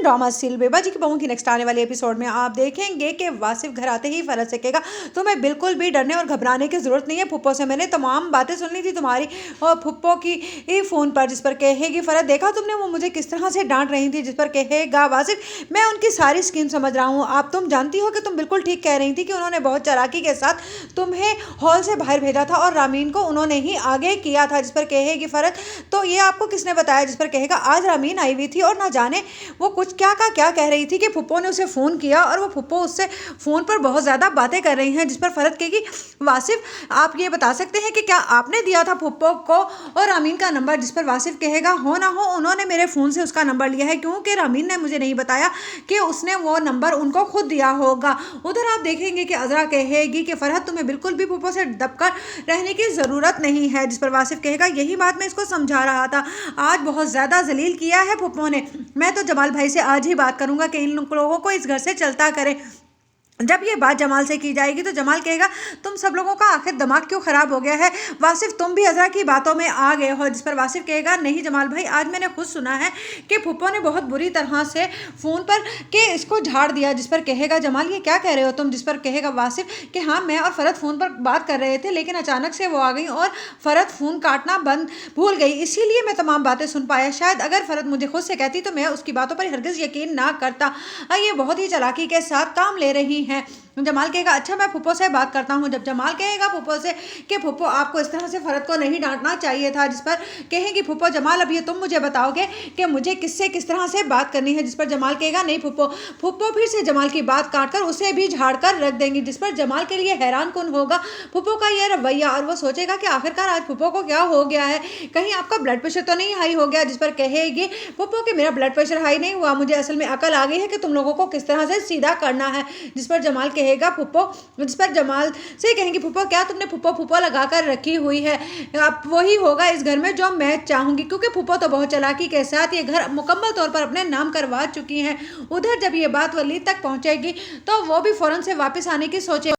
Drama serial बेबा जी की बहू की नेक्स्ट आने वाले एपिसोड में आप देखेंगे कि वासिफ घर आते ही फरज से कहेगा तुम्हें बिल्कुल भी डरने और घबराने की जरूरत नहीं है। फुप्पो से मैंने तमाम बातें सुन ली थी तुम्हारी और फुप्पो की फोन पर, जिस पर कहेगी फरज देखा तुमने वो मुझे किस तरह से डांट रही थी, जिस पर कहेगा वासिफ मैं उनकी सारी स्कीम समझ रहा हूँ। आप तुम जानती हो कि तुम बिल्कुल ठीक कह रही थी कि उन्होंने बहुत चालाकी के साथ तुम्हें हॉल से बाहर भेजा था और रामीन को उन्होंने ही आगे किया था। जिस पर कहेगी फरज तो ये आपको किसने बताया, जिस पर कहेगा आज रामीन आई हुई थी और ना जाने वो कुछ क्या का क्या कह रही थी कि फुप्पो ने उसे फ़ोन किया और वो फुप्पो उससे फ़ोन पर बहुत ज़्यादा बातें कर रही हैं। जिस पर फरज कहेगी वासिफ आप ये बता सकते हैं कि क्या आपने दिया था फुप्पो को और रामीन का नंबर, जिस पर वासिफ कहेगा हो ना हो उन्होंने मेरे फ़ोन से उसका नंबर लिया है क्योंकि रामीन ने मुझे नहीं बताया कि उसने वो नंबर उनको खुद दिया होगा। उधर आप देखेंगे कि अजरा कहेगी कि फरहत तुम्हें बिल्कुल भी फुप्पो से दबकर रहने की ज़रूरत नहीं है। जिस पर वासिफ कहेगा यही बात मैं इसको समझा रहा था, आज बहुत ज़्यादा जलील किया है फुप्पो ने, मैं तो जमाल भाई से आज ही बात करूंगा कि इन लोगों को इस घर से चलता करें। जब ये बात जमाल से की जाएगी तो जमाल कहेगा तुम सब लोगों का आखिर दिमाग क्यों खराब हो गया है, वासिफ तुम भी अजरा की बातों में आ गए हो। जिस पर वासिफ कहेगा नहीं जमाल भाई आज मैंने खुद सुना है कि फुप्पो ने बहुत बुरी तरह से फ़ोन पर के इसको झाड़ दिया। जिस पर कहेगा जमाल ये क्या कह रहे हो तुम, जिस पर कहेगा वासिफ कि हाँ मैं और फरहत फ़ोन पर बात कर रहे थे लेकिन अचानक से वो आ गई और फरहत फ़ोन काटना बंद भूल गई, इसीलिए मैं तमाम बातें सुन पाया। शायद अगर फरहत मुझे खुद से कहती तो मैं उसकी बातों पर हरगिज़ यकीन ना करता। ये बहुत ही चालाकी के साथ काम ले रही हैं। जमाल कहेगा अच्छा मैं फुप्पो से बात करता हूँ। जब जमाल कहेगा फुप्पो से कि फुप्पो आपको इस तरह से फरहत को नहीं डांटना चाहिए था, जिस पर कहेगी फुप्पो जमाल अब ये तुम मुझे बताओगे कि मुझे किससे किस तरह से बात करनी है। जिस पर जमाल कहेगा नहीं फुप्पो। फुप्पो फिर से जमाल की बात काटकर उसे भी झाड़ कर रख देंगी, जिस पर जमाल के लिए हैरान कौन होगा फुप्पो का यह रवैया और वो सोचेगा कि आखिरकार आज फुप्पो को क्या हो गया है, कहीं आपका ब्लड प्रेशर तो नहीं हाई हो गया। जिस पर कहेगी फुप्पो कि मेरा ब्लड प्रेशर हाई नहीं हुआ, मुझे असल में अकल आ गई है कि तुम लोगों को किस तरह से सीधा करना है। जिस पर जमाल कहेगा फुप्पो, जिस पर जमाल से कहेंगे फुप्पो क्या तुमने फुप्पो फुप्पो लगाकर रखी हुई है, अब वही होगा इस घर में जो मैं चाहूंगी, क्योंकि फुप्पो तो बहुत चालाकी के साथ ये घर मुकम्मल तौर पर अपने नाम करवा चुकी हैं। उधर जब ये बात वली तक पहुंचेगी तो वो भी फौरन से वापस आने की सोचे